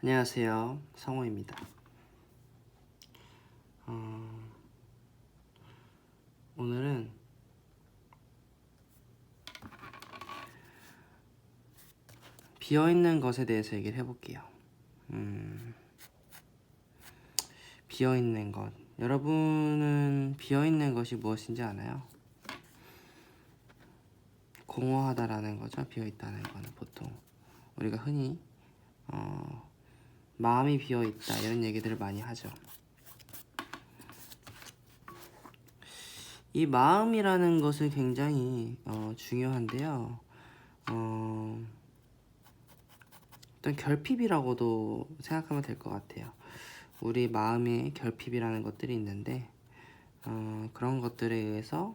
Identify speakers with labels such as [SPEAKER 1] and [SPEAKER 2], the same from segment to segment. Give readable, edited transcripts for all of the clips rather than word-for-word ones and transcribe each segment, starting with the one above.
[SPEAKER 1] 안녕하세요, 성호입니다. 오늘은 비어있는 것에 대해서 얘기를 해볼게요. 비어있는 것. 여러분은 비어있는 것이 무엇인지 아나요? 공허하다라는 거죠. 비어있다는 거는 보통 우리가 흔히 마음이 비어있다 이런 얘기들을 많이 하죠. 이 마음이라는 것은 굉장히 중요한데요. 어떤 결핍이라고도 생각하면 될 것 같아요. 우리 마음에 결핍이라는 것들이 있는데 그런 것들에 의해서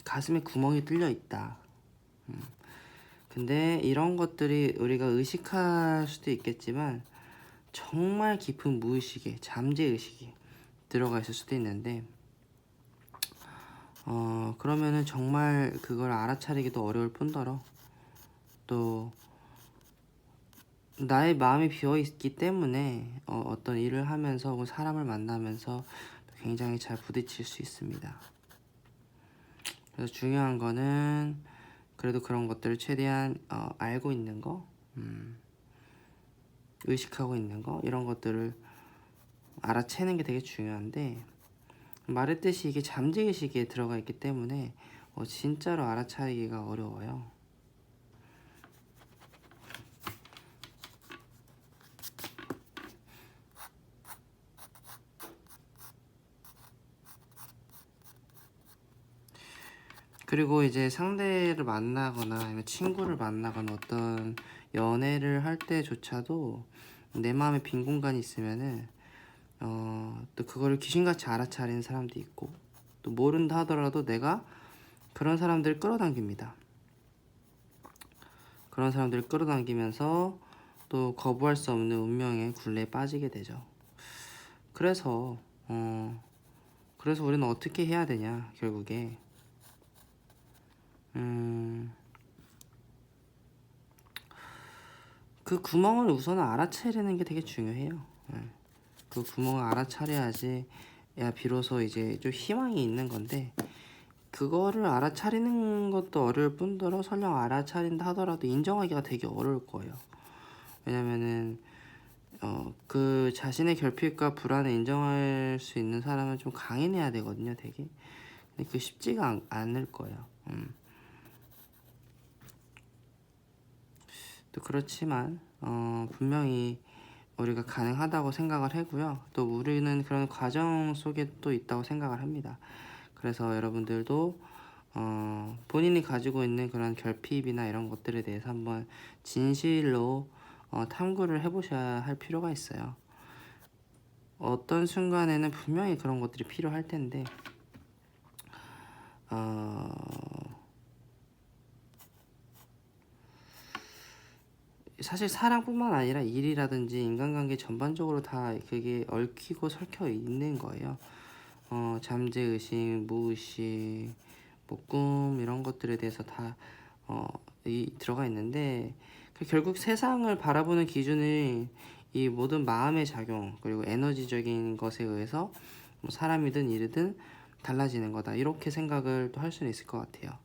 [SPEAKER 1] 가슴에 구멍이 뚫려 있다. 근데 이런 것들이 우리가 의식할 수도 있겠지만 정말 깊은 무의식에 잠재의식이 들어가 있을 수도 있는데 그러면은 정말 그걸 알아차리기도 어려울 뿐더러 또 나의 마음이 비어있기 때문에 어떤 일을 하면서 혹은 사람을 만나면서 굉장히 잘 부딪힐 수 있습니다. 그래서 중요한 거는 그래도 그런 것들을 최대한 알고 있는 거, 의식하고 있는 거, 이런 것들을 알아채는 게 되게 중요한데 말했듯이 이게 잠재의식에 들어가 있기 때문에 진짜로 알아차리기가 어려워요. 그리고 이제 상대를 만나거나 아니면 친구를 만나거나 어떤 연애를 할 때조차도 내 마음에 빈 공간이 있으면은 또 그거를 귀신같이 알아차리는 사람도 있고 또 모른다 하더라도 내가 그런 사람들을 끌어당깁니다. 그런 사람들을 끌어당기면서 또 거부할 수 없는 운명의 굴레에 빠지게 되죠. 그래서 우리는 어떻게 해야 되냐 결국에 그 구멍을 우선 알아차리는 게 되게 중요해요. 그 구멍을 알아차려야지 비로소 이제 좀 희망이 있는 건데 그거를 알아차리는 것도 어려울 뿐더러 설령 알아차린다 하더라도 인정하기가 되게 어려울 거예요. 왜냐면은 그 자신의 결핍과 불안을 인정할 수 있는 사람은 좀 강인해야 되거든요, 되게. 근데 그 쉽지가 않을 거예요. 또 그렇지만 분명히 우리가 가능하다고 생각을 하고요. 또 우리는 그런 과정 속에 또 있다고 생각을 합니다. 그래서 여러분들도 본인이 가지고 있는 그런 결핍이나 이런 것들에 대해서 한번 진실로 탐구를 해보셔야 할 필요가 있어요. 어떤 순간에는 분명히 그런 것들이 필요할 텐데 사실 사랑뿐만 아니라 일이라든지 인간관계 전반적으로 다 그게 얽히고 설켜 있는 거예요. 잠재의식, 무의식, 뭐 꿈 이런 것들에 대해서 다 들어가 있는데 결국 세상을 바라보는 기준이 이 모든 마음의 작용 그리고 에너지적인 것에 의해서 뭐 사람이든 일이든 달라지는 거다 이렇게 생각을 또 할 수는 있을 것 같아요.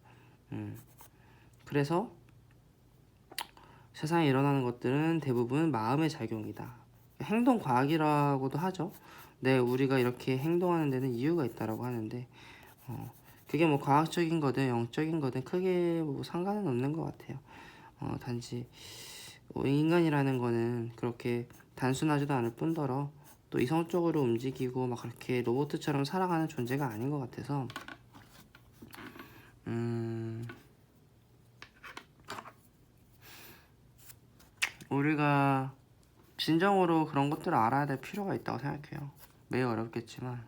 [SPEAKER 1] 그래서 세상에 일어나는 것들은 대부분 마음의 작용이다. 행동과학이라고도 하죠. 네, 우리가 이렇게 행동하는 데는 이유가 있다라고 하는데 그게 뭐 과학적인 거든 영적인 거든 크게 뭐 상관은 없는 것 같아요. 단지 인간이라는 거는 그렇게 단순하지도 않을 뿐더러 또 이성적으로 움직이고 막 그렇게 로봇처럼 살아가는 존재가 아닌 것 같아서 우리가 진정으로 그런 것들을 알아야 될 필요가 있다고 생각해요. 매우 어렵겠지만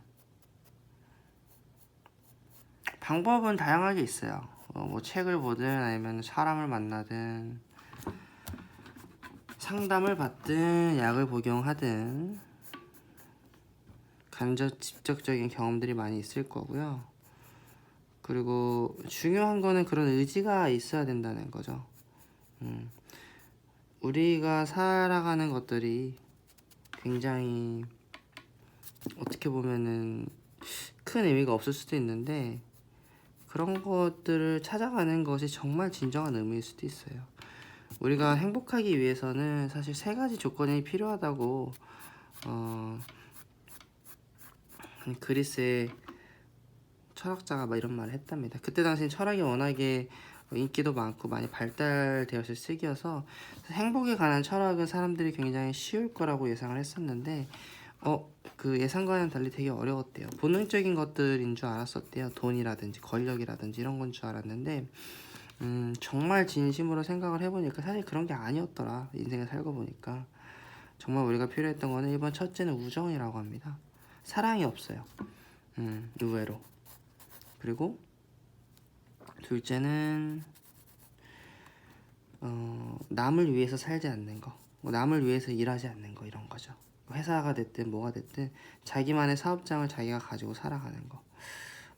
[SPEAKER 1] 방법은 다양하게 있어요. 뭐 책을 보든 아니면 사람을 만나든 상담을 받든 약을 복용하든 간접 직접적인 경험들이 많이 있을 거고요. 그리고 중요한 거는 그런 의지가 있어야 된다는 거죠. 우리가 살아가는 것들이 굉장히 어떻게 보면은 큰 의미가 없을 수도 있는데 그런 것들을 찾아가는 것이 정말 진정한 의미일 수도 있어요. 우리가 행복하기 위해서는 사실 세 가지 조건이 필요하다고 그리스의 철학자가 막 이런 말을 했답니다. 그때 당시 철학이 워낙에 인기도 많고 많이 발달되었을 시기여서 행복에 관한 철학은 사람들이 굉장히 쉬울 거라고 예상을 했었는데 그 예상과는 달리 되게 어려웠대요. 본능적인 것들인 줄 알았었대요. 돈이라든지 권력이라든지 이런 건 줄 알았는데 정말 진심으로 생각을 해보니까 사실 그런 게 아니었더라. 인생을 살고 보니까 정말 우리가 필요했던 거는 1번 첫째는 우정이라고 합니다. 사랑이 없어요. 의외로. 그리고 둘째는 남을 위해서 살지 않는 거, 남을 위해서 일하지 않는 거, 이런 거죠. 회사가 됐든 뭐가 됐든 자기만의 사업장을 자기가 가지고 살아가는 거,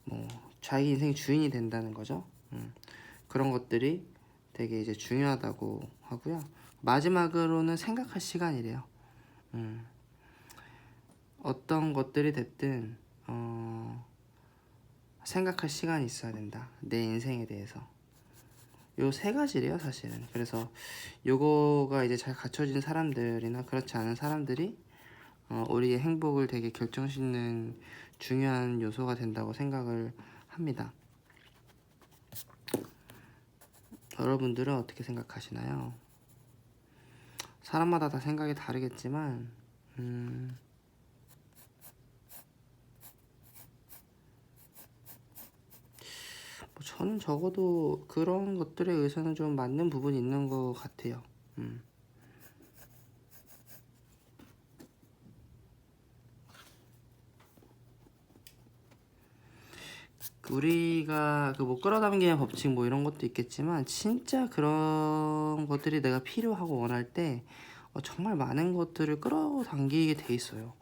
[SPEAKER 1] 뭐 자기 인생의 주인이 된다는 거죠. 그런 것들이 되게 이제 중요하다고 하고요. 마지막으로는 생각할 시간이래요. 어떤 것들이 됐든 생각할 시간이 있어야 된다. 내 인생에 대해서. 요 세 가지래요, 사실은. 그래서 요거가 이제 잘 갖춰진 사람들이나 그렇지 않은 사람들이 우리의 행복을 되게 결정짓는 중요한 요소가 된다고 생각을 합니다. 여러분들은 어떻게 생각하시나요? 사람마다 다 생각이 다르겠지만 뭐 저는 적어도 그런 것들에 의해서는 좀 맞는 부분이 있는 것 같아요. 우리가 그 뭐 끌어당기는 법칙 뭐 이런 것도 있겠지만 진짜 그런 것들이 내가 필요하고 원할 때 정말 많은 것들을 끌어당기게 돼 있어요.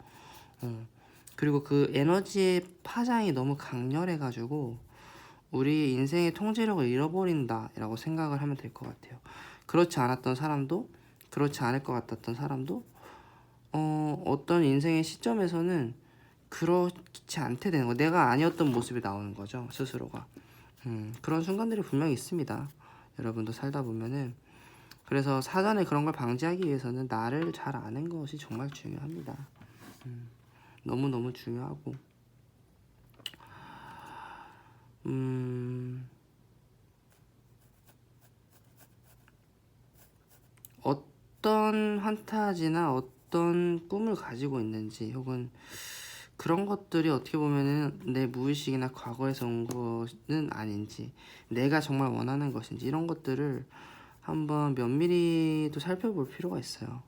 [SPEAKER 1] 그리고 그 에너지의 파장이 너무 강렬해가지고 우리 인생의 통제력을 잃어버린다라고 생각을 하면 될 것 같아요. 그렇지 않았던 사람도, 그렇지 않을 것 같았던 사람도 어떤 인생의 시점에서는 그렇지 않게 되는 거, 내가 아니었던 모습이 나오는 거죠, 스스로가. 그런 순간들이 분명히 있습니다. 여러분도 살다 보면은. 그래서 사전에 그런 걸 방지하기 위해서는 나를 잘 아는 것이 정말 중요합니다. 너무너무 중요하고 어떤 환타지나 어떤 꿈을 가지고 있는지, 혹은 그런 것들이 어떻게 보면은 내 무의식이나 과거에서 온 것은 아닌지, 내가 정말 원하는 것인지, 이런 것들을 한번 면밀히도 살펴볼 필요가 있어요.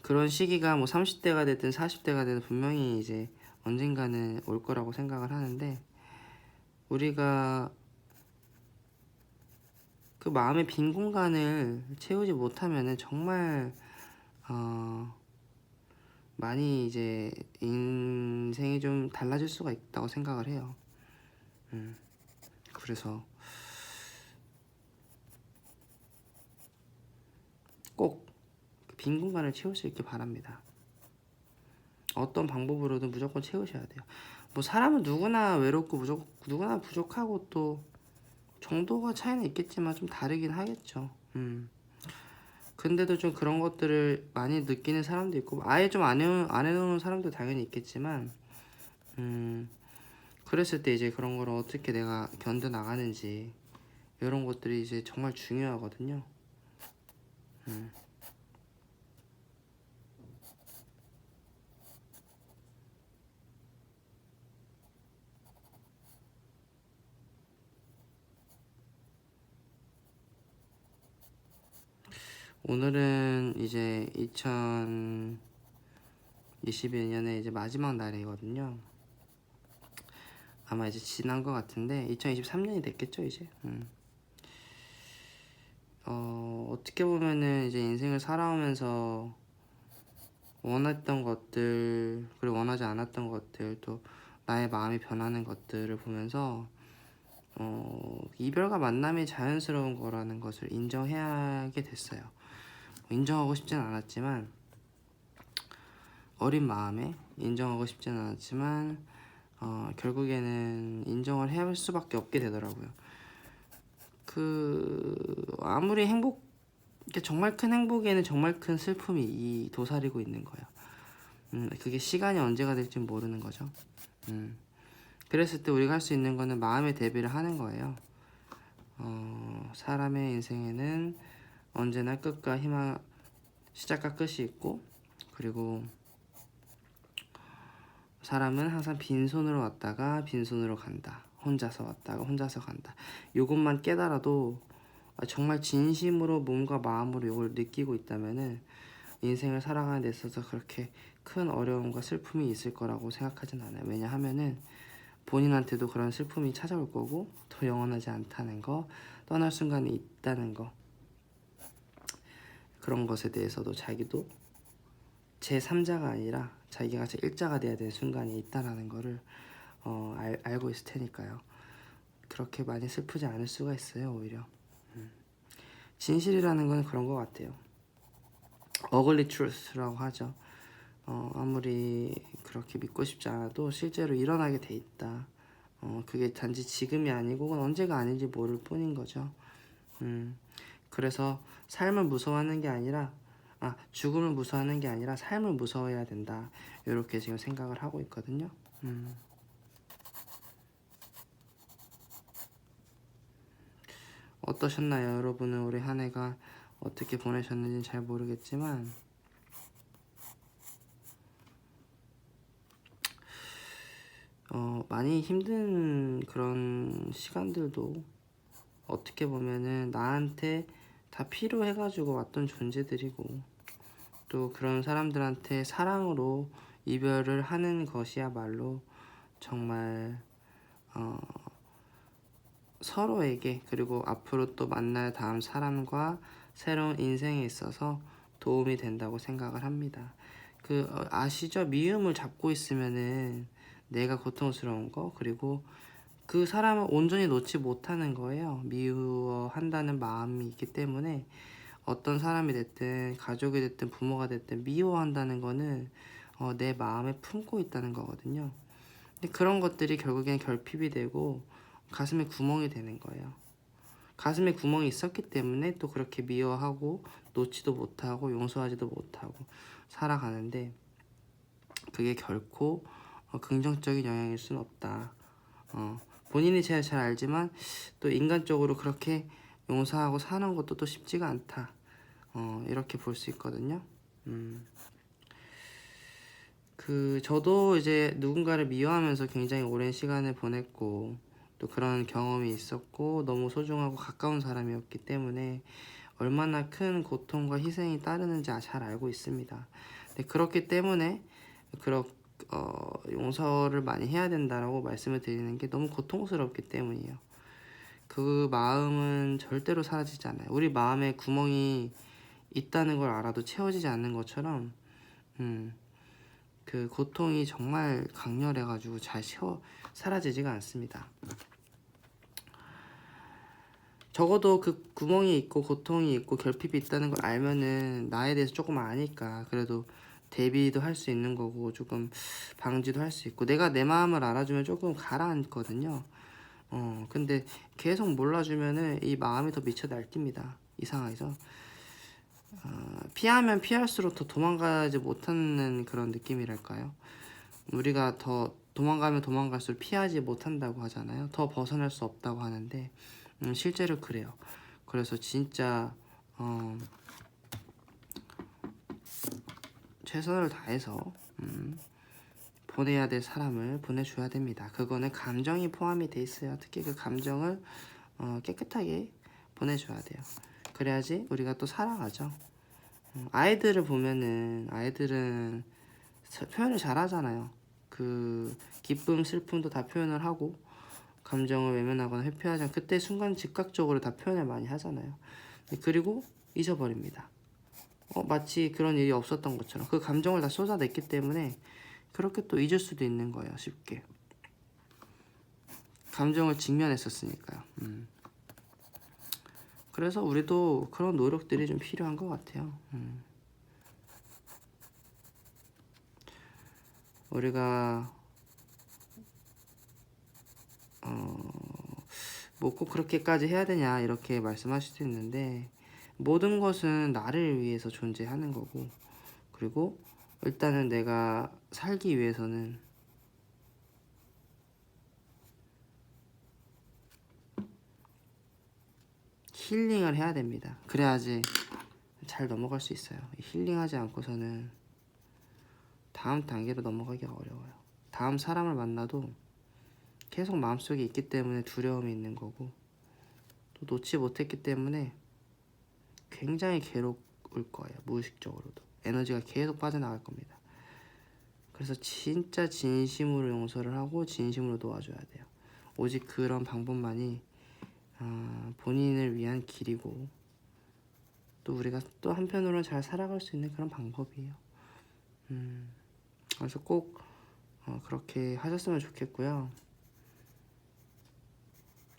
[SPEAKER 1] 그런 시기가 뭐 30대가 됐든 40대가 됐든 분명히 이제 언젠가는 올 거라고 생각을 하는데, 우리가 그 마음의 빈 공간을 채우지 못하면은 정말 많이 이제 인생이 좀 달라질 수가 있다고 생각을 해요. 그래서 꼭 빈 공간을 채울 수 있길 바랍니다. 어떤 방법으로든 무조건 채우셔야 돼요. 뭐 사람은 누구나 외롭고 누구나 부족하고 또 정도가 차이는 있겠지만 좀 다르긴 하겠죠. 근데도 좀 그런 것들을 많이 느끼는 사람도 있고 아예 좀 안 해놓은 사람도 당연히 있겠지만 그랬을 때 이제 그런 걸 어떻게 내가 견뎌 나가는지, 이런 것들이 이제 정말 중요하거든요. 오늘은 이제 2021년에 이제 마지막 날이거든요. 아마 이제 지난 것 같은데 2023년이 됐겠죠 이제. 어떻게 보면은 이제 인생을 살아오면서 원했던 것들, 그리고 원하지 않았던 것들, 또 나의 마음이 변하는 것들을 보면서 이별과 만남이 자연스러운 거라는 것을 인정하게 됐어요. 인정하고 싶진 않았지만 어린 마음에 인정하고 싶진 않았지만 결국에는 인정을 해야 할 수밖에 없게 되더라고요. 아무리 정말 큰 행복에는 정말 큰 슬픔이 도사리고 있는 거예요. 그게 시간이 언제가 될지 모르는 거죠. 그랬을 때 우리가 할 수 있는 거는 마음의 대비를 하는 거예요. 사람의 인생에는 언제나 끝과 희망, 시작과 끝이 있고, 그리고 사람은 항상 빈손으로 왔다가 빈손으로 간다. 혼자서 왔다가 혼자서 간다. 이것만 깨달아도 정말 진심으로 몸과 마음으로 이걸 느끼고 있다면은 인생을 살아가는 데 있어서 그렇게 큰 어려움과 슬픔이 있을 거라고 생각하진 않아요. 왜냐하면은 본인한테도 그런 슬픔이 찾아올 거고 더 영원하지 않다는 거, 떠날 순간이 있다는 거, 그런 것에 대해서도 자기도 제3자가 아니라 자기가 제1자가 돼야 되는 순간이 있다라는 거를 알고 있을 테니까요. 그렇게 많이 슬프지 않을 수가 있어요. 오히려 진실이라는 건 그런 것 같아요. 어글리 트루스라고 하죠. 아무리 그렇게 믿고 싶지 않아도 실제로 일어나게 돼 있다. 그게 단지 지금이 아니고 언제가 아닌지 모를 뿐인 거죠. 그래서 삶을 무서워하는 게 아니라 죽음을 무서워하는 게 아니라 삶을 무서워해야 된다. 이렇게 지금 생각을 하고 있거든요. 어떠셨나요? 여러분은 올해 한 해가 어떻게 보내셨는지 잘 모르겠지만 많이 힘든 그런 시간들도 어떻게 보면은 나한테 다 필요해가지고 왔던 존재들이고, 또 그런 사람들한테 사랑으로 이별을 하는 것이야말로 정말 서로에게, 그리고 앞으로 또 만날 다음 사람과 새로운 인생에 있어서 도움이 된다고 생각을 합니다. 아시죠? 미움을 잡고 있으면은 내가 고통스러운 거, 그리고 그 사람을 온전히 놓지 못하는 거예요. 미워한다는 마음이 있기 때문에 어떤 사람이 됐든 가족이 됐든 부모가 됐든 미워한다는 거는 내 마음에 품고 있다는 거거든요. 근데 그런 것들이 결국엔 결핍이 되고 가슴에 구멍이 되는 거예요. 가슴에 구멍이 있었기 때문에 또 그렇게 미워하고 놓지도 못하고 용서하지도 못하고 살아가는데, 그게 결코 긍정적인 영향일 수는 없다. 본인이 제일 잘 알지만 또 인간적으로 그렇게 용서하고 사는 것도 또 쉽지가 않다. 이렇게 볼 수 있거든요. 저도 이제 누군가를 미워하면서 굉장히 오랜 시간을 보냈고 또 그런 경험이 있었고 너무 소중하고 가까운 사람이었기 때문에 얼마나 큰 고통과 희생이 따르는지 잘 알고 있습니다. 근데 그렇기 때문에 용서를 많이 해야 된다라고 말씀을 드리는 게 너무 고통스럽기 때문이에요. 그 마음은 절대로 사라지지 않아요. 우리 마음에 구멍이 있다는 걸 알아도 채워지지 않는 것처럼 그 고통이 정말 강렬해가지고 잘 사라지지가 않습니다. 적어도 그 구멍이 있고 고통이 있고 결핍이 있다는 걸 알면은 나에 대해서 조금 아니까 그래도 대비도 할 수 있는 거고 조금 방지도 할 수 있고, 내가 내 마음을 알아주면 조금 가라앉거든요. 근데 계속 몰라주면은 이 마음이 더 미쳐 날뜁니다. 이상하죠. 피하면 피할수록 더 도망가지 못하는 그런 느낌이랄까요. 우리가 더 도망가면 도망갈수록 피하지 못한다고 하잖아요. 더 벗어날 수 없다고 하는데 실제로 그래요. 그래서 진짜 최선을 다해서 보내야 될 사람을 보내줘야 됩니다. 그거는 감정이 포함이 돼 있어요. 특히 그 감정을 깨끗하게 보내줘야 돼요. 그래야지 우리가 또 살아가죠. 아이들을 보면은 아이들은 표현을 잘 하잖아요. 그 기쁨, 슬픔도 다 표현을 하고 감정을 외면하거나 회피하지 그때 순간 즉각적으로 다 표현을 많이 하잖아요. 그리고 잊어버립니다. 마치 그런 일이 없었던 것처럼 그 감정을 다 쏟아냈기 때문에 그렇게 또 잊을 수도 있는 거예요. 쉽게. 감정을 직면했었으니까요. 그래서 우리도 그런 노력들이 좀 필요한 것 같아요. 우리가 뭐 꼭 그렇게까지 해야 되냐 이렇게 말씀하실 수 있는데, 모든 것은 나를 위해서 존재하는 거고, 그리고 일단은 내가 살기 위해서는 힐링을 해야 됩니다. 그래야지 잘 넘어갈 수 있어요. 힐링하지 않고서는 다음 단계로 넘어가기가 어려워요. 다음 사람을 만나도 계속 마음속에 있기 때문에 두려움이 있는 거고, 또 놓지 못했기 때문에 굉장히 괴로울 거예요. 무의식적으로도 에너지가 계속 빠져나갈 겁니다. 그래서 진짜 진심으로 용서를 하고 진심으로 도와줘야 돼요. 오직 그런 방법만이 본인을 위한 길이고, 또 우리가 또 한편으로는 잘 살아갈 수 있는 그런 방법이에요. 그래서 꼭 그렇게 하셨으면 좋겠고요.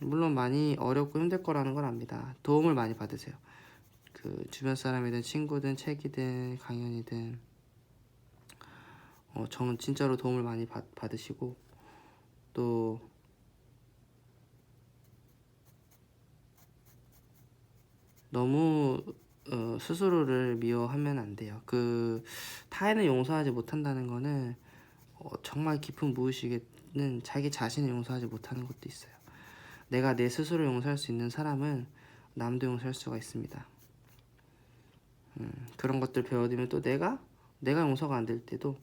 [SPEAKER 1] 물론 많이 어렵고 힘들 거라는 걸 압니다. 도움을 많이 받으세요. 그 주변 사람이든 친구든 책이든 강연이든 저는 진짜로 도움을 많이 받으시고, 또 너무 스스로를 미워하면 안 돼요. 그 타인을 용서하지 못한다는 거는 정말 깊은 무의식에는 자기 자신을 용서하지 못하는 것도 있어요. 내가 내 스스로 용서할 수 있는 사람은 남도 용서할 수가 있습니다. 그런 것들 배워두면 또 내가 용서가 안 될 때도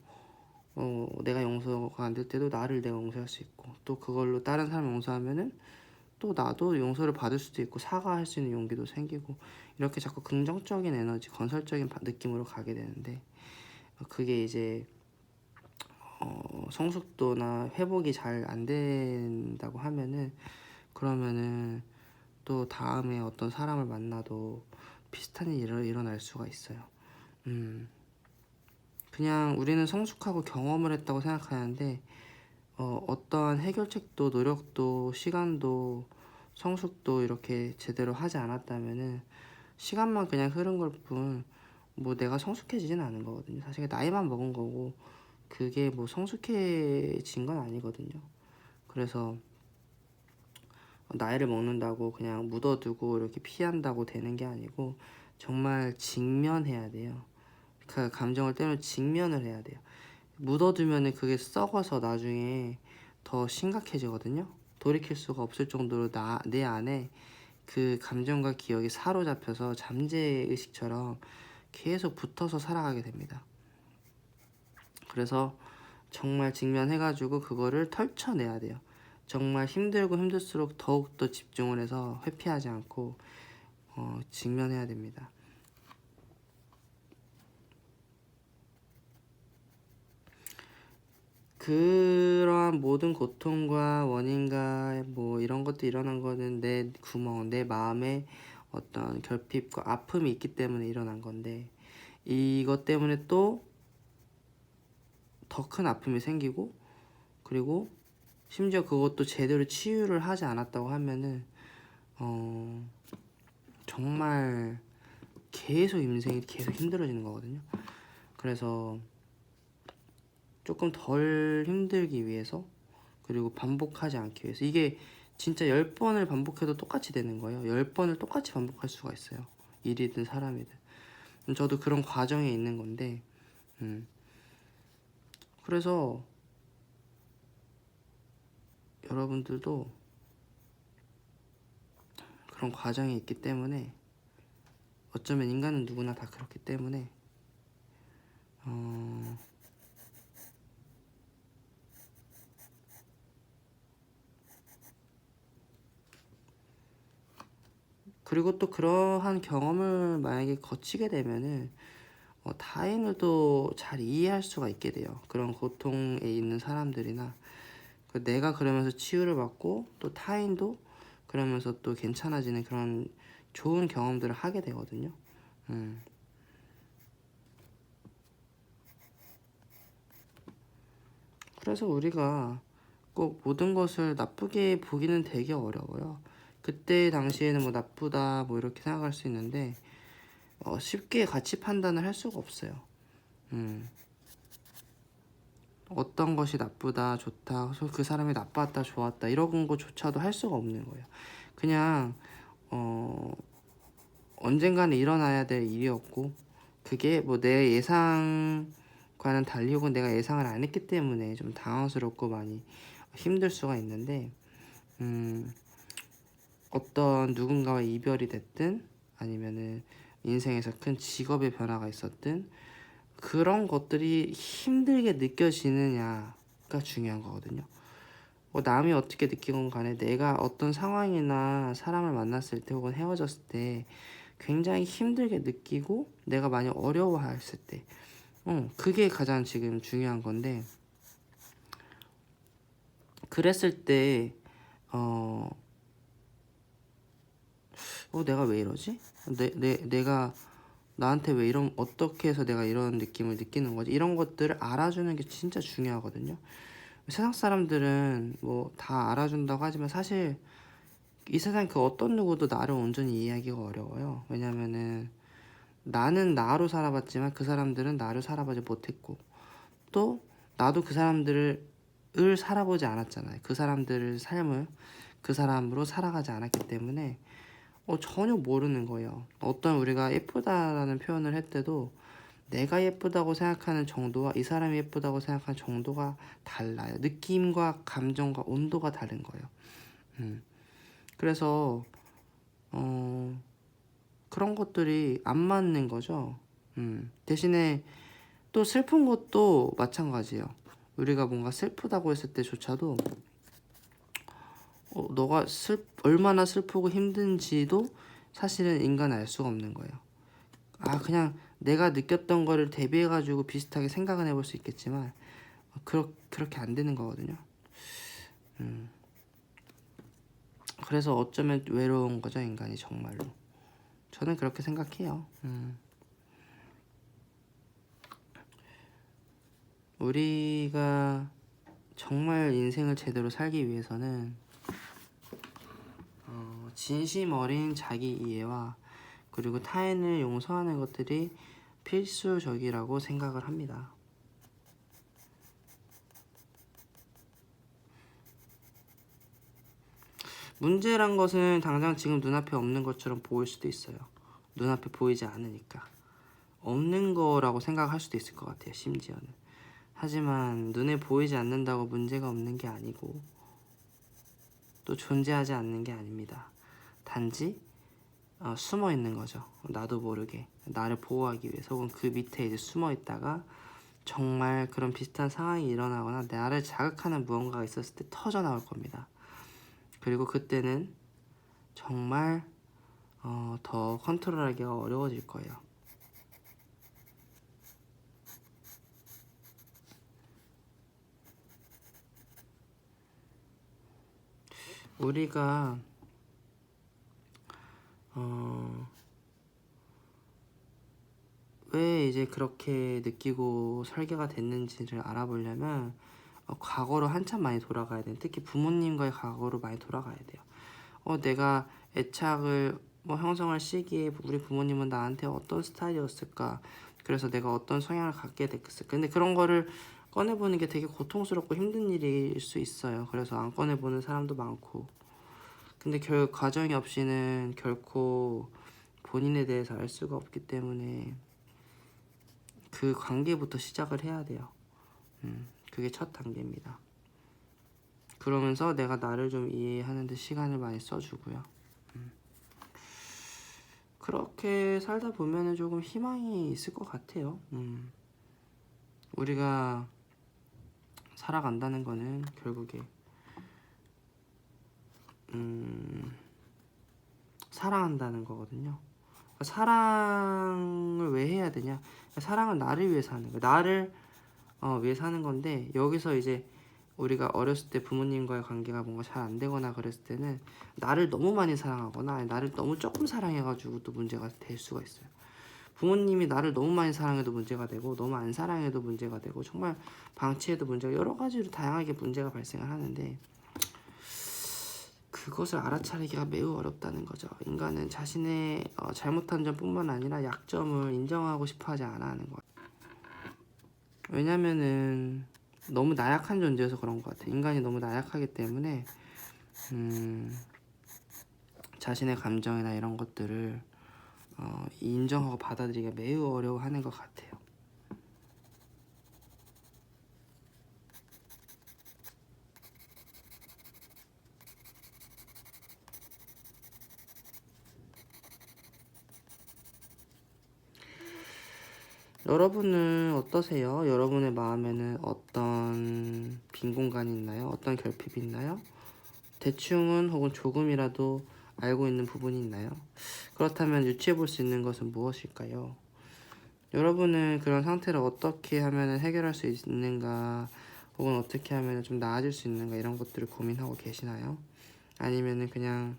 [SPEAKER 1] 내가 용서가 안 될 때도 나를 내가 용서할 수 있고, 또 그걸로 다른 사람 용서하면은 또 나도 용서를 받을 수도 있고 사과할 수 있는 용기도 생기고, 이렇게 자꾸 긍정적인 에너지, 건설적인 느낌으로 가게 되는데, 그게 이제 성숙도나 회복이 잘 안 된다고 하면은, 그러면은 또 다음에 어떤 사람을 만나도 비슷한 일이 일어날 수가 있어요. 그냥 우리는 성숙하고 경험을 했다고 생각하는데, 어떠한 해결책도 노력도 시간도 성숙도 이렇게 제대로 하지 않았다면은 시간만 그냥 흐른 걸 뿐, 뭐 내가 성숙해지진 않은 거거든요. 사실 나이만 먹은 거고, 그게 뭐 성숙해진 건 아니거든요. 그래서 나이를 먹는다고 그냥 묻어두고 이렇게 피한다고 되는 게 아니고, 정말 직면해야 돼요. 그 감정을 때로 직면을 해야 돼요. 묻어두면은 그게 썩어서 나중에 더 심각해지거든요. 돌이킬 수가 없을 정도로 내 안에 그 감정과 기억이 사로잡혀서 잠재의식처럼 계속 붙어서 살아가게 됩니다. 그래서 정말 직면해가지고 그거를 털쳐내야 돼요. 정말 힘들고 힘들수록 더욱더 집중을 해서 회피하지 않고 직면해야 됩니다. 그러한 모든 고통과 원인과 뭐 이런 것도 일어난 거는 내 구멍, 내 마음에 어떤 결핍과 아픔이 있기 때문에 일어난 건데, 이것 때문에 또 더 큰 아픔이 생기고, 그리고 심지어 그것도 제대로 치유를 하지 않았다고 하면은 정말 계속 인생이 계속 힘들어지는 거거든요. 그래서 조금 덜 힘들기 위해서, 그리고 반복하지 않기 위해서, 이게 진짜 10번을 반복해도 똑같이 되는 거예요. 10번을 똑같이 반복할 수가 있어요. 일이든 사람이든. 저도 그런 과정에 있는 건데, 그래서 여러분들도 그런 과정이 있기 때문에, 어쩌면 인간은 누구나 다 그렇기 때문에 그리고 또 그러한 경험을 만약에 거치게 되면은 타인을 또 잘 이해할 수가 있게 돼요. 그런 고통에 있는 사람들이나, 내가 그러면서 치유를 받고 또 타인도 그러면서 또 괜찮아지는 그런 좋은 경험들을 하게 되거든요. 그래서 우리가 꼭 모든 것을 나쁘게 보기는 되게 어려워요. 그때 당시에는 뭐 나쁘다 뭐 이렇게 생각할 수 있는데 쉽게 가치 판단을 할 수가 없어요. 어떤 것이 나쁘다 좋다 그 사람이 나빴다 좋았다 이런 것조차도 할 수가 없는 거예요. 그냥 언젠가는 일어나야 될 일이었고 그게 뭐 내 예상과는 달리 혹은 내가 예상을 안 했기 때문에 좀 당황스럽고 많이 힘들 수가 있는데 어떤 누군가와 이별이 됐든 아니면은 인생에서 큰 직업의 변화가 있었든 그런 것들이 힘들게 느껴지느냐가 중요한 거거든요. 남이 어떻게 느끼건 간에 내가 어떤 상황이나 사람을 만났을 때 혹은 헤어졌을 때 굉장히 힘들게 느끼고 내가 많이 어려워했을 때 그게 가장 지금 중요한 건데 그랬을 때 내가 왜 이러지? 내가 나한테 왜 이런 어떻게 해서 내가 이런 느낌을 느끼는 거지? 이런 것들을 알아주는 게 진짜 중요하거든요. 세상 사람들은 뭐 다 알아준다고 하지만 사실 이 세상 그 어떤 누구도 나를 온전히 이해하기가 어려워요. 왜냐면은 나는 나로 살아봤지만 그 사람들은 나를 살아보지 못했고 또 나도 그 사람들을 살아보지 않았잖아요. 그 사람들의 삶을 그 사람으로 살아가지 않았기 때문에 전혀 모르는 거예요. 어떤 우리가 예쁘다라는 표현을 할 때도 내가 예쁘다고 생각하는 정도와 이 사람이 예쁘다고 생각하는 정도가 달라요. 느낌과 감정과 온도가 다른 거예요. 그래서 그런 것들이 안 맞는 거죠. 대신에 또 슬픈 것도 마찬가지예요. 우리가 뭔가 슬프다고 했을 때조차도 너가 얼마나 슬프고 힘든지도 사실은 인간은 알 수가 없는 거예요. 그냥 내가 느꼈던 거를 대비해가지고 비슷하게 생각은 해볼 수 있겠지만 그렇게 안 되는 거거든요. 그래서 어쩌면 외로운 거죠, 인간이 정말로. 저는 그렇게 생각해요. 우리가 정말 인생을 제대로 살기 위해서는 진심 어린 자기 이해와 그리고 타인을 용서하는 것들이 필수적이라고 생각을 합니다. 문제란 것은 당장 지금 눈앞에 없는 것처럼 보일 수도 있어요. 눈앞에 보이지 않으니까 없는 거라고 생각할 수도 있을 것 같아요. 심지어는. 하지만 눈에 보이지 않는다고 문제가 없는 게 아니고 또 존재하지 않는 게 아닙니다. 단지 숨어 있는 거죠. 나도 모르게 나를 보호하기 위해서 혹은 그 밑에 이제 숨어 있다가 정말 그런 비슷한 상황이 일어나거나 나를 자극하는 무언가가 있었을 때 터져 나올 겁니다. 그리고 그때는 정말 더 컨트롤하기가 어려워질 거예요. 우리가 왜 이제 그렇게 느끼고 설계가 됐는지를 알아보려면 과거로 한참 많이 돌아가야 돼요. 특히 부모님과의 과거로 많이 돌아가야 돼요. 내가 애착을 형성할 시기에 우리 부모님은 나한테 어떤 스타일이었을까? 그래서 내가 어떤 성향을 갖게 됐을까? 근데 그런 거를 꺼내보는 게 되게 고통스럽고 힘든 일일 수 있어요. 그래서 안 꺼내보는 사람도 많고. 근데 과정이 없이는 결코 본인에 대해서 알 수가 없기 때문에 그 관계부터 시작을 해야 돼요. 그게 첫 단계입니다. 그러면서 내가 나를 좀 이해하는 데 시간을 많이 써주고요. 그렇게 살다 보면은 조금 희망이 있을 것 같아요. 우리가 살아간다는 거는 결국에 사랑한다는 거거든요. 사랑을 왜 해야 되냐? 사랑은 나를 위해서 하는 거야. 나를 위해서 하는 건데 여기서 이제 우리가 어렸을 때 부모님과의 관계가 뭔가 잘 안 되거나 그랬을 때는 나를 너무 많이 사랑하거나 나를 너무 조금 사랑해가지고 또 문제가 될 수가 있어요. 부모님이 나를 너무 많이 사랑해도 문제가 되고 너무 안 사랑해도 문제가 되고 정말 방치해도 문제가 여러 가지로 다양하게 문제가 발생을 하는데 그것을 알아차리기가 매우 어렵다는 거죠. 인간은 자신의 잘못한 점뿐만 아니라 약점을 인정하고 싶어하지 않아 하는 거예요. 왜냐면은 너무 나약한 존재여서 그런 것 같아. 인간이 너무 나약하기 때문에 자신의 감정이나 이런 것들을 인정하고 받아들이기가 매우 어려워하는 것 같아요. 여러분은 어떠세요? 여러분의 마음에는 어떤 빈 공간이 있나요? 어떤 결핍이 있나요? 대충은 혹은 조금이라도 알고 있는 부분이 있나요? 그렇다면 유추해 볼 수 있는 것은 무엇일까요? 여러분은 그런 상태를 어떻게 하면 해결할 수 있는가, 혹은 어떻게 하면 좀 나아질 수 있는가, 이런 것들을 고민하고 계시나요? 아니면은 그냥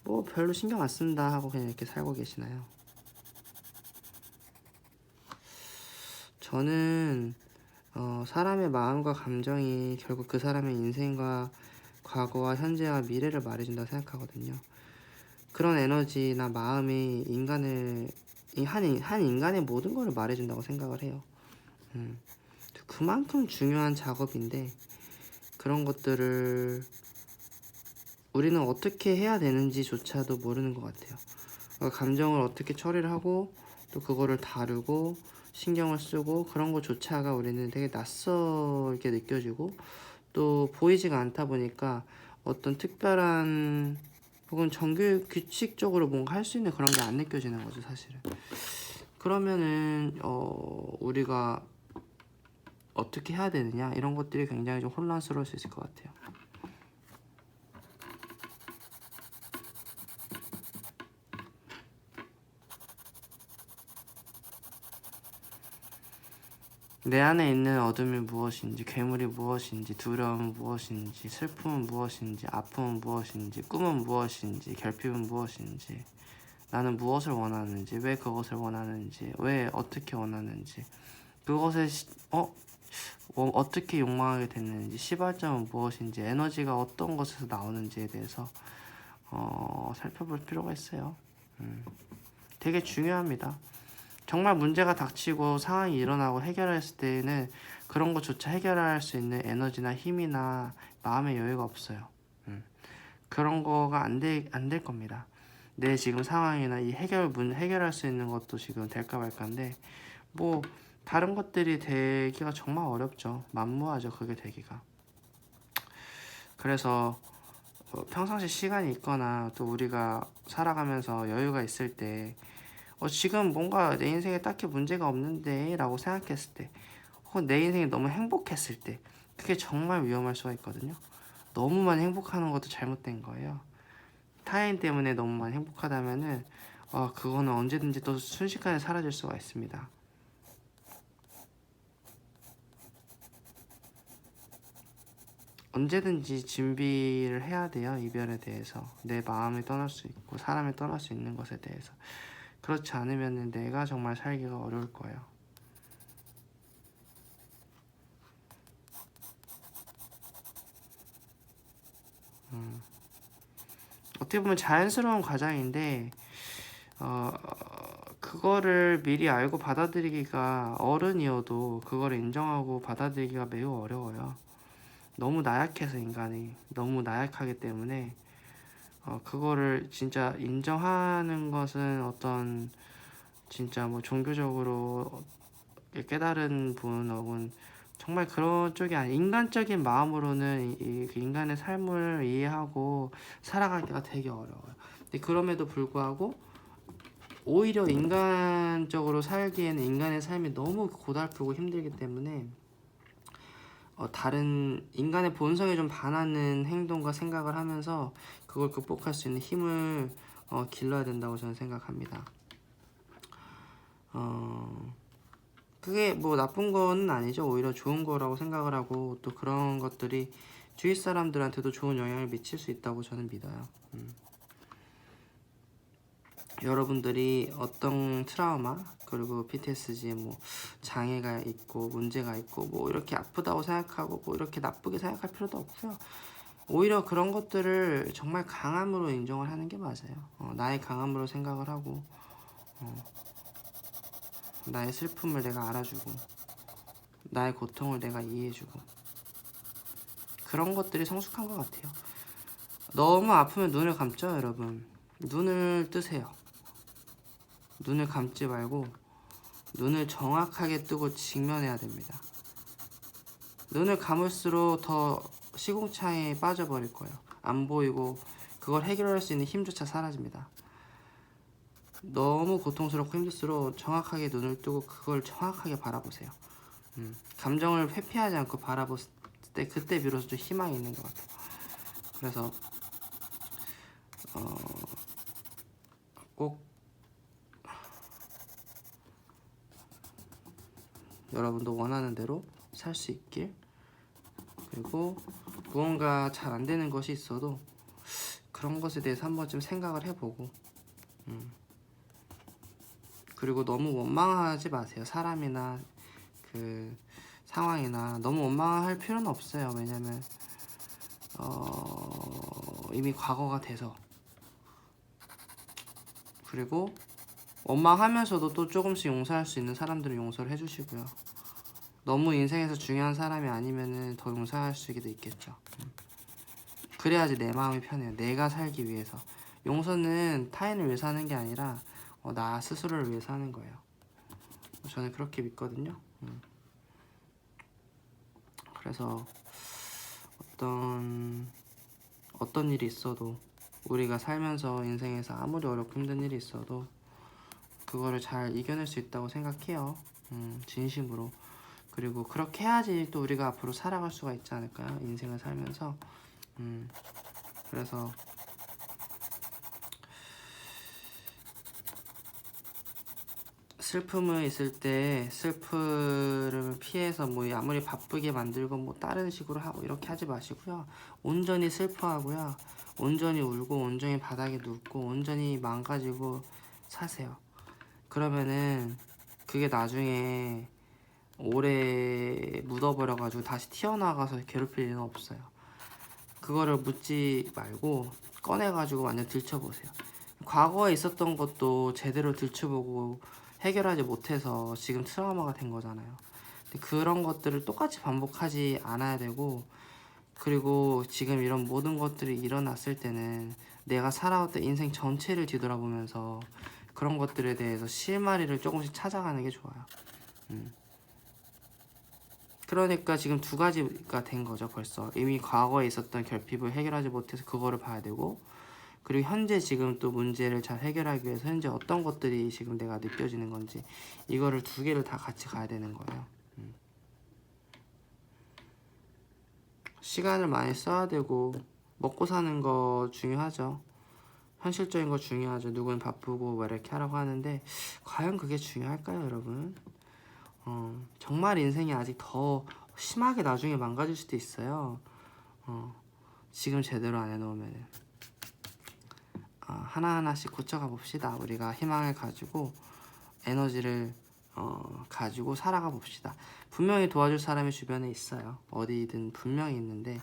[SPEAKER 1] 뭐 별로 신경 안 쓴다 하고 그냥 이렇게 살고 계시나요? 저는 사람의 마음과 감정이 결국 그 사람의 인생과 과거와 현재와 미래를 말해준다고 생각하거든요. 그런 에너지나 마음이 한 인간의 모든 것을 말해준다고 생각을 해요. 그만큼 중요한 작업인데 그런 것들을 우리는 어떻게 해야 되는지조차도 모르는 것 같아요. 감정을 어떻게 처리를 하고 또 그거를 다루고 신경을 쓰고 그런 것조차가 우리는 되게 낯설게 느껴지고 또 보이지가 않다 보니까 어떤 특별한 혹은 정규 규칙적으로 뭔가 할 수 있는 그런 게 안 느껴지는 거죠, 사실은. 그러면은 우리가 어떻게 해야 되느냐 이런 것들이 굉장히 좀 혼란스러울 수 있을 것 같아요. 내 안에 있는 어둠이 무엇인지, 괴물이 무엇인지, 두려움은 무엇인지, 슬픔은 무엇인지, 아픔은 무엇인지, 꿈은 무엇인지, 결핍은 무엇인지, 나는 무엇을 원하는지, 왜 그것을 원하는지, 왜 어떻게 원하는지, 그것을 어떻게 욕망하게 됐는지, 시발점은 무엇인지, 에너지가 어떤 것에서 나오는지에 대해서 살펴볼 필요가 있어요. 되게 중요합니다. 정말 문제가 닥치고 상황이 일어나고 해결했을 때는 그런 것조차 해결할 수 있는 에너지나 힘이나 마음의 여유가 없어요. 그런 거가 안 될 겁니다. 내 지금 상황이나 이 해결할 수 있는 것도 지금 될까 말까인데 뭐 다른 것들이 되기가 정말 어렵죠. 만무하죠, 그게 되기가. 그래서 평상시 시간이 있거나 또 우리가 살아가면서 여유가 있을 때 지금 뭔가 내 인생에 딱히 문제가 없는데 라고 생각했을 때 혹은 내 인생이 너무 행복했을 때 그게 정말 위험할 수가 있거든요. 너무만 행복하는 것도 잘못된 거예요. 타인 때문에 너무만 행복하다면은 그거는 언제든지 또 순식간에 사라질 수가 있습니다. 언제든지 준비를 해야 돼요. 이별에 대해서 내 마음이 떠날 수 있고 사람이 떠날 수 있는 것에 대해서. 그렇지 않으면 내가 정말 살기가 어려울 거예요. 어떻게 보면 자연스러운 과정인데 그거를 미리 알고 받아들이기가 어른이어도 그걸 인정하고 받아들이기가 매우 어려워요. 너무 나약해서 인간이 너무 나약하기 때문에 그거를 진짜 인정하는 것은 어떤 진짜 뭐 종교적으로 깨달은 분 혹은 정말 그런 쪽이 아니 인간적인 마음으로는 그 인간의 삶을 이해하고 살아가기가 되게 어려워요. 근데 그럼에도 불구하고 오히려 인간적으로 살기에는 인간의 삶이 너무 고달프고 힘들기 때문에 다른 인간의 본성에 좀 반하는 행동과 생각을 하면서 그걸 극복할 수 있는 힘을 길러야 된다고 저는 생각합니다. 그게 뭐 나쁜 건 아니죠. 오히려 좋은 거라고 생각을 하고 또 그런 것들이 주위 사람들한테도 좋은 영향을 미칠 수 있다고 저는 믿어요. 여러분들이 어떤 트라우마 그리고 PTSD 뭐 장애가 있고 문제가 있고 뭐 이렇게 아프다고 생각하고 뭐 이렇게 나쁘게 생각할 필요도 없고요. 오히려 그런 것들을 정말 강함으로 인정을 하는 게 맞아요. 나의 강함으로 생각을 하고 나의 슬픔을 내가 알아주고 나의 고통을 내가 이해해주고 그런 것들이 성숙한 것 같아요. 너무 아프면 눈을 감죠, 여러분. 눈을 뜨세요. 눈을 감지 말고 눈을 정확하게 뜨고 직면해야 됩니다. 눈을 감을수록 더 시궁창에 빠져버릴 거예요. 안 보이고 그걸 해결할 수 있는 힘조차 사라집니다. 너무 고통스럽고 힘들수록 정확하게 눈을 뜨고 그걸 정확하게 바라보세요. 감정을 회피하지 않고 바라봤을 때 그때 비로소 좀 희망이 있는 것 같아요. 그래서 꼭 여러분도 원하는 대로 살 수 있길, 그리고 무언가 잘 안 되는 것이 있어도 그런 것에 대해서 한 번쯤 생각을 해보고 그리고 너무 원망하지 마세요. 사람이나 그 상황이나 너무 원망할 필요는 없어요. 왜냐면 이미 과거가 돼서. 그리고 원망하면서도 또 조금씩 용서할 수 있는 사람들은 용서를 해주시고요. 너무 인생에서 중요한 사람이 아니면은 더 용서할 수도 있겠죠. 그래야지 내 마음이 편해요. 내가 살기 위해서. 용서는 타인을 위해서 하는 게 아니라 나 스스로를 위해서 하는 거예요. 저는 그렇게 믿거든요. 그래서 어떤 일이 있어도 우리가 살면서 인생에서 아무리 어렵고 힘든 일이 있어도 그거를 잘 이겨낼 수 있다고 생각해요. 진심으로. 그리고 그렇게 해야지 또 우리가 앞으로 살아갈 수가 있지 않을까요? 인생을 살면서. 그래서 슬픔이 있을 때 슬픔을 피해서 뭐 아무리 바쁘게 만들고 뭐 다른 식으로 하고 이렇게 하지 마시고요. 온전히 슬퍼하고요. 온전히 울고 온전히 바닥에 눕고 온전히 망가지고 사세요. 그러면은 그게 나중에 오래 묻어버려가지고 다시 튀어나가서 괴롭힐 일은 없어요. 그거를 묻지 말고 꺼내가지고 완전 들춰보세요. 과거에 있었던 것도 제대로 들춰보고 해결하지 못해서 지금 트라우마가 된 거잖아요. 근데 그런 것들을 똑같이 반복하지 않아야 되고, 그리고 지금 이런 모든 것들이 일어났을 때는 내가 살아왔던 인생 전체를 뒤돌아보면서 그런 것들에 대해서 실마리를 조금씩 찾아가는 게 좋아요. 그러니까 지금 두 가지가 된 거죠. 벌써 이미 과거에 있었던 결핍을 해결하지 못해서 그거를 봐야 되고, 그리고 현재 지금 또 문제를 잘 해결하기 위해서 현재 어떤 것들이 지금 내가 느껴지는 건지, 이거를 두 개를 다 같이 가야 되는 거예요. 시간을 많이 써야 되고 먹고 사는 거 중요하죠. 현실적인 거 중요하죠. 누구는 바쁘고 뭐 이렇게 하라고 하는데 과연 그게 중요할까요, 여러분? 정말 인생이 아직 더 심하게 나중에 망가질 수도 있어요. 지금 제대로 안 해놓으면 하나하나씩 고쳐가 봅시다. 우리가 희망을 가지고 에너지를 가지고 살아가 봅시다. 분명히 도와줄 사람이 주변에 있어요. 어디든 분명히 있는데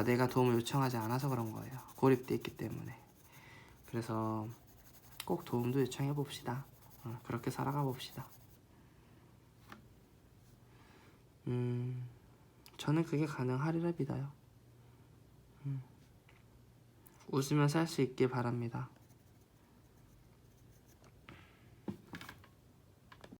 [SPEAKER 1] 내가 도움을 요청하지 않아서 그런 거예요. 고립돼 있기 때문에. 그래서 꼭 도움도 요청해 봅시다. 그렇게 살아가 봅시다. 저는 그게 가능하리라 믿어요. 웃으며 살 수 있길 바랍니다.